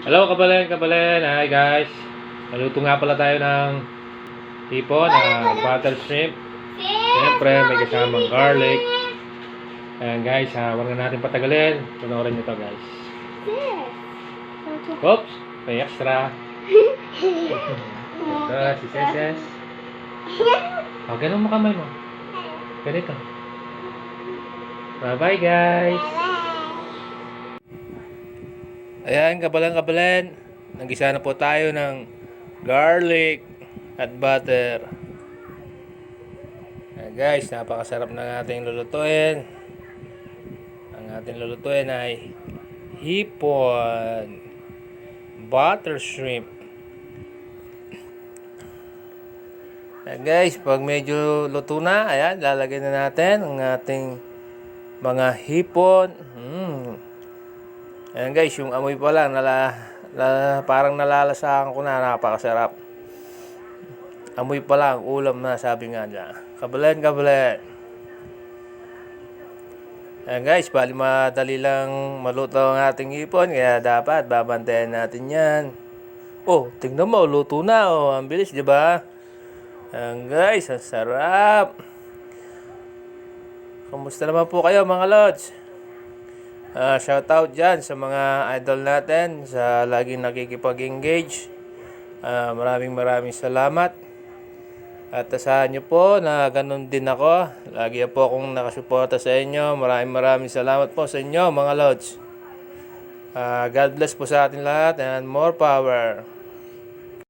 Hello kabalen, kabalen. Hi guys. Naluto nga pala tayo ng hipon, butter shrimp. Siyempre may kasamang garlic. Ayan guys, huwag na natin patagalin. Panoorin nyo to guys. Oops, may extra. Ito, si Seses. O, ganun mo kamay mo. Ganito. Bye bye guys. Ayan, kabalan-kabalan. Nagisa na po tayo ng garlic at butter. Ayan guys, napakasarap na ating lulutuin. Ang ating lulutuin ay hipon butter shrimp. Ayan guys, pag medyo luto na, ayan, lalagay na natin ang ating mga hipon. Ayan guys, yung amoy pa lang, parang nalalasahan ko na, napakasarap. Amoy pa lang, ulam na, sabi nga dyan. Kabalen, kabalen. Ayan guys, bali madali lang maluto ang ating hipon, kaya dapat babantayan natin yan. Oh, tingnan mo, luto na, oh, ang bilis, di ba? Ayan guys, ang sarap. Kumusta naman po kayo mga lods? Shout out dyan sa mga idol natin sa laging nakikipag-engage. Maraming salamat. At asahan nyo po na ganun din ako. Lagi po akong nakasuporta sa inyo. Maraming salamat po sa inyo mga lods. God bless po sa atin lahat and more power.